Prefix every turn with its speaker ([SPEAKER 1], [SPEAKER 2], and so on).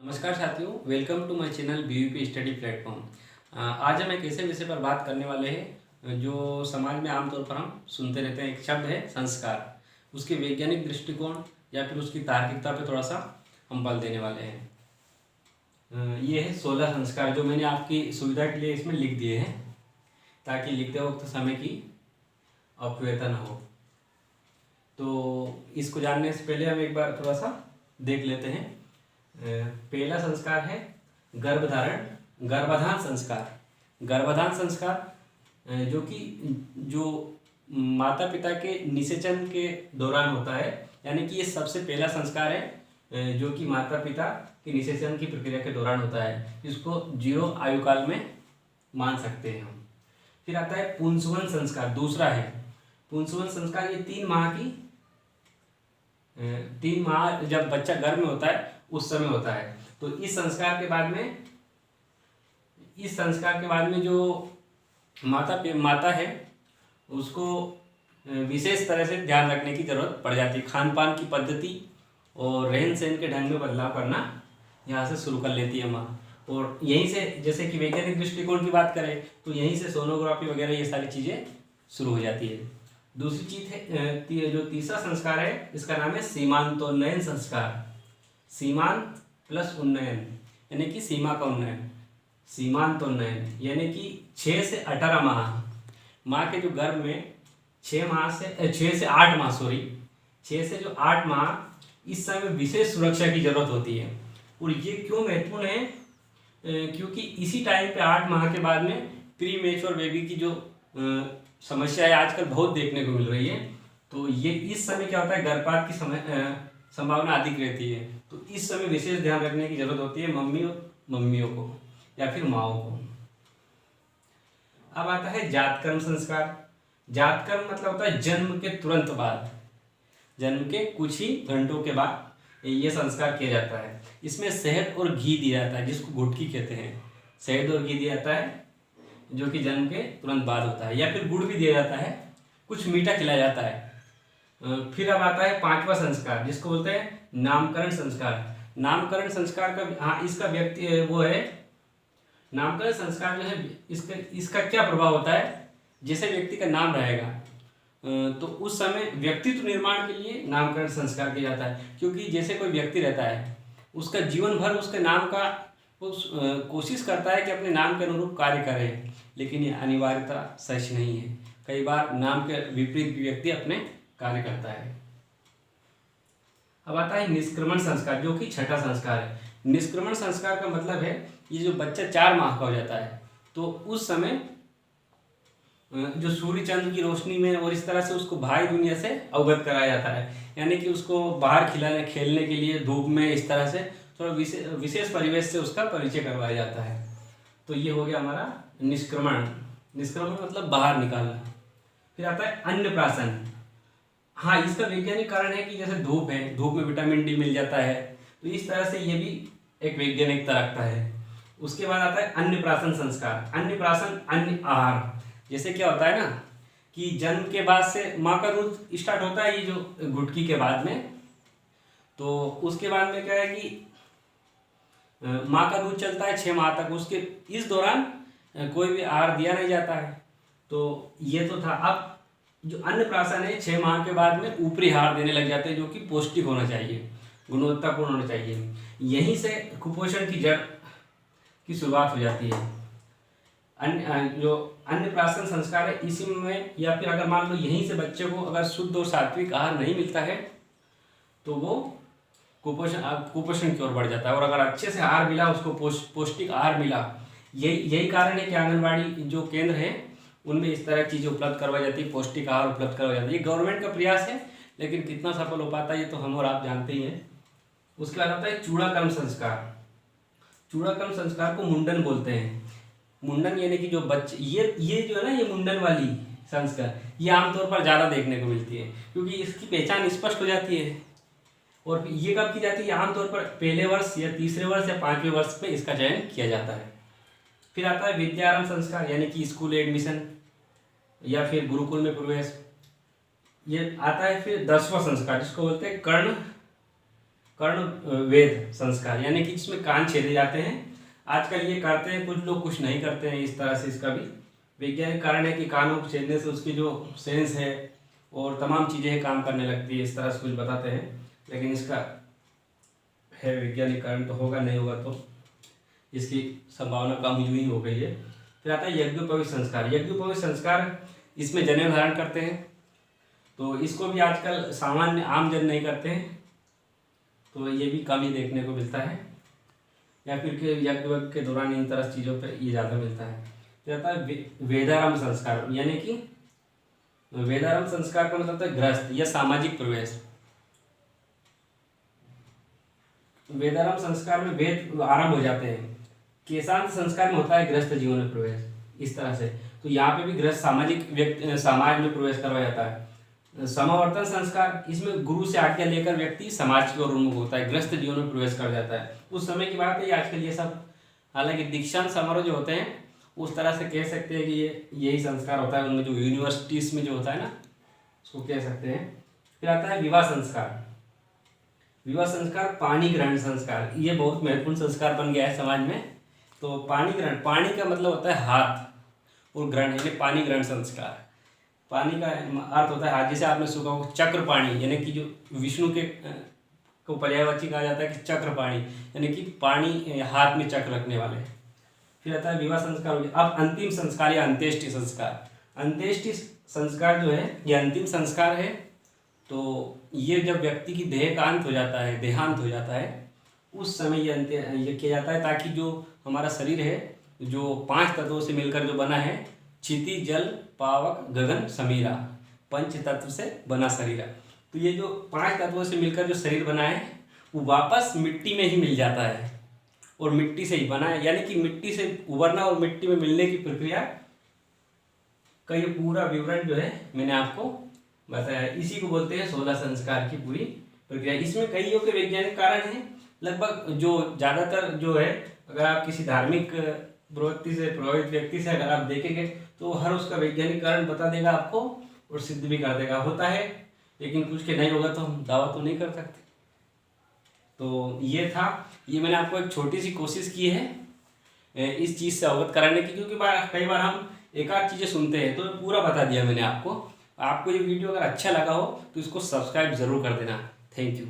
[SPEAKER 1] नमस्कार साथियों, welcome to my channel BVP study platform. आज हम एक ऐसे विषय पर बात करने वाले हैं जो समाज में आमतौर पर हम सुनते रहते हैं। एक शब्द है संस्कार। उसके वैज्ञानिक दृष्टिकोण या फिर उसकी तार्किकता पे थोड़ा सा हम बल देने वाले हैं। ये है 16 संस्कार जो मैंने आपकी सुविधा के लिए इसमें लिख दिए हैं ताकि लिखते वक्त समय की अपव्ययता न हो। तो इसको जानने से पहले हम एक बार थोड़ा सा देख लेते हैं। पहला संस्कार है गर्भाधान संस्कार। गर्भाधान संस्कार जो माता पिता के निषेचन के दौरान होता है, यानी कि ये सबसे पहला संस्कार है जो कि माता पिता के निषेचन की प्रक्रिया के दौरान होता है। इसको 0 आयु काल में मान सकते हैं हम। फिर आता है पुंसवन संस्कार, दूसरा है पुंसवन संस्कार। ये 3 माह जब बच्चा गर्भ में होता है उस समय होता है। तो इस संस्कार के बाद में जो माता है उसको विशेष तरह से ध्यान रखने की जरूरत पड़ जाती है। खान पान की पद्धति और रहन सहन के ढंग में बदलाव करना यहाँ से शुरू कर लेती है माँ। और यहीं से, जैसे कि वैज्ञानिक दृष्टिकोण की बात करें तो यहीं से सोनोग्राफी वगैरह ये सारी चीज़ें शुरू हो जाती है। दूसरी चीज़ है जो तीसरा संस्कार है, इसका नाम है सीमांतोन्नयन संस्कार। सीमांत प्लस उन्नयन यानी कि सीमा का उन्नयन, सीमांतोन्नयन यानी कि 6 से 18 माह के जो गर्भ में 6 से 8 माह 6 से जो 8 माह इस समय विशेष सुरक्षा की जरूरत होती है। और ये क्यों महत्वपूर्ण है? क्योंकि इसी टाइम पे 8 माह के बाद में प्री मेच्योर बेबी की जो समस्या है आजकल बहुत देखने को मिल रही है। तो ये इस समय क्या होता है, गर्भपात की संभावना अधिक रहती है। तो इस समय विशेष ध्यान रखने की जरूरत होती है मम्मियों को या फिर माओ को। अब आता है जातकर्म संस्कार। जातकर्म मतलब होता है जन्म के तुरंत बाद, जन्म के कुछ ही घंटों के बाद ये संस्कार किया जाता है। इसमें शहद और घी दिया जाता है, जिसको गुटकी कहते हैं। शहद और घी दिया जाता है जो कि जन्म के तुरंत बाद होता है, या फिर गुड़ भी दिया जाता है, कुछ मीठा खिलाया जाता है। फिर अब आता है 5वां संस्कार, जिसको बोलते हैं नामकरण संस्कार। नामकरण संस्कार का इसका व्यक्ति वो है, नामकरण संस्कार जो है इसका क्या प्रभाव होता है, जैसे व्यक्ति का नाम रहेगा तो उस समय व्यक्तित्व निर्माण के लिए नामकरण संस्कार किया जाता है। क्योंकि जैसे कोई व्यक्ति रहता है उसका जीवन भर उसके नाम का कोशिश करता है कि अपने नाम के अनुरूप कार्य करे, लेकिन ये अनिवार्यता सच नहीं है। कई बार नाम के विपरीत व्यक्ति अपने कार्य करता है। अब आता है निष्क्रमण संस्कार, जो कि 6ठा संस्कार है। निष्क्रमण संस्कार का मतलब है ये जो बच्चा 4 माह का हो जाता है तो उस समय जो सूर्य चंद्र की रोशनी में और इस तरह से उसको बाहरी दुनिया से अवगत कराया जाता है, यानी कि उसको बाहर खेलने के लिए धूप में इस तरह से थोड़ा विशेष परिवेश से उसका परिचय करवाया जाता है। तो ये हो गया हमारा निष्क्रमण। निष्क्रमण मतलब बाहर निकालना। फिर आता है अन्नप्राशन। इसका वैज्ञानिक कारण है कि जैसे धूप है, धूप में विटामिन डी मिल जाता है, तो इस तरह से ये भी एक वैज्ञानिकता रखता है। उसके बाद आता है अन्नप्राशन संस्कार। अन्नप्राशन अन्न आहार, जैसे क्या होता है ना कि जन्म के बाद से माँ का दूध स्टार्ट होता है, ये जो घुटकी के बाद में, तो उसके बाद में क्या है कि माँ का दूध चलता है 6 माह तक। उसके इस दौरान कोई भी आहार दिया नहीं जाता है। तो ये तो था। अब जो अन्नप्राशन है 6 माह के बाद में ऊपरी आहार देने लग जाते हैं, जो कि पौष्टिक होना चाहिए, गुणवत्तापूर्ण होना चाहिए। यहीं से कुपोषण की जड़ की शुरुआत हो जाती है। जो अन्नप्राशन संस्कार है इसी में, या फिर अगर मान लो यहीं से बच्चे को अगर शुद्ध और सात्विक आहार नहीं मिलता है तो वो कुपोषण की ओर बढ़ जाता है। और अगर अच्छे से आहार मिला, उसको पौष्टिक आहार मिला, यही कारण है कि आंगनबाड़ी जो केंद्र है उनमें इस तरह की चीज़ें उपलब्ध करवाई जाती है, पौष्टिक आहार उपलब्ध करवाई जाती है। ये गवर्नमेंट का प्रयास है, लेकिन कितना सफल हो पाता है ये तो हम और आप जानते ही हैं। उसके बाद आता है चूड़ाकर्म संस्कार। चूड़ाकर्म संस्कार को मुंडन बोलते हैं। मुंडन यानी कि जो बच्चे ये जो है ना, ये मुंडन वाली संस्कार ये आमतौर पर ज़्यादा देखने को मिलती है, क्योंकि इसकी पहचान स्पष्ट हो जाती है। और ये कब की जाती है? आमतौर पर पहले वर्ष या तीसरे वर्ष या 5वें वर्ष में इसका चयन किया जाता है। फिर आता है विद्यारंभ संस्कार, यानी कि स्कूल एडमिशन या फिर गुरुकुल में प्रवेश। ये आता है फिर 10वां संस्कार, जिसको बोलते हैं कर्ण वेद संस्कार, यानी कि इसमें कान छेदे जाते हैं। आजकल ये करते हैं कुछ लोग, कुछ नहीं करते हैं। इस तरह से इसका भी वैज्ञानिक कारण है कि कानों को छेदने से उसकी जो सेंस है और तमाम चीज़ें काम करने लगती है, इस तरह से कुछ बताते हैं। लेकिन इसका है वैज्ञानिक कारण, तो होगा नहीं होगा तो इसकी संभावना कम ही हो गई है। फिर आता है यज्ञोपवीत संस्कार। यज्ञोपवीत संस्कार इसमें जनेऊ धारण करते हैं, तो इसको भी आजकल सामान्य आम जन नहीं करते हैं, तो ये भी कम ही देखने को मिलता है। या फिर के यज्ञ के दौरान इन तरह चीज़ों पे ये ज़्यादा मिलता है। फिर आता है वेदारंभ संस्कार, यानी कि वेदारंभ संस्कार का मतलब है गृहस्थ या सामाजिक प्रवेश। वेदारंभ संस्कार में वेद आरंभ हो जाते हैं। केशांत संस्कार में होता है गृहस्थ जीवन में प्रवेश, इस तरह से। तो यहाँ पे भी गृहस्थ सामाजिक समाज में प्रवेश करवाया जाता है। समावर्तन संस्कार, इसमें गुरु से आज्ञा लेकर व्यक्ति समाज की ओर उन्मुख होता है, गृहस्थ जीवन में प्रवेश कर जाता है। उस समय की बात है, आजकल ये सब, हालांकि दीक्षांत समारोह जो होते हैं उस तरह से कह सकते हैं कि ये यही संस्कार होता है उनमें, जो यूनिवर्सिटीज में जो होता है ना, उसको कह सकते हैं। फिर आता है विवाह संस्कार। विवाह संस्कार पाणी ग्रहण संस्कार, ये बहुत महत्वपूर्ण संस्कार बन गया है समाज में। तो पाणी ग्रहण, पाणी का मतलब होता है हाथ, और ग्रहण यानी पानी ग्रहण संस्कार। पानी का अर्थ होता है हाथ, जैसे आपने सुना हो चक्र पाणी, यानी कि जो विष्णु के को पर्यायवाची कहा जाता है कि चक्र पाणी, यानी कि पानी हाथ में चक्र रखने वाले। फिर आता है विवाह संस्कार हो गया। अब अंतिम संस्कार या अंत्येष्टि संस्कार। अंत्येष्टि संस्कार जो है ये अंतिम संस्कार है। तो ये जब व्यक्ति की देह का अंत हो जाता है, देहांत हो जाता है, उस समय ये किया जाता है, ताकि जो हमारा शरीर है जो 5 तत्वों से मिलकर जो बना है, क्षिति जल पावक गगन समीरा, पंच तत्व से बना शरीर। तो ये जो 5 तत्वों से मिलकर जो शरीर बना है वो वापस मिट्टी में ही मिल जाता है, और मिट्टी से ही बना है, यानी कि मिट्टी से उबरना और मिट्टी में मिलने की प्रक्रिया का ये पूरा विवरण जो है मैंने आपको बताया। इसी को बोलते हैं 16 संस्कार की पूरी प्रक्रिया। इसमें कईयों के वैज्ञानिक कारण हैं, लगभग जो ज़्यादातर जो है, अगर आप किसी धार्मिक प्रवृत्ति से प्रभावित व्यक्ति से अगर आप देखेंगे तो हर उसका वैज्ञानिक कारण बता देगा आपको और सिद्ध भी कर देगा। होता है, लेकिन कुछ के नहीं होगा तो हम दावा तो नहीं कर सकते। तो ये था, ये मैंने आपको एक छोटी सी कोशिश की है इस चीज़ से अवगत कराने की, क्योंकि कई बार हम एक आध चीज़ें सुनते हैं, तो पूरा बता दिया मैंने आपको। आपको ये वीडियो अगर अच्छा लगा हो तो इसको सब्सक्राइब ज़रूर कर देना। Thank you.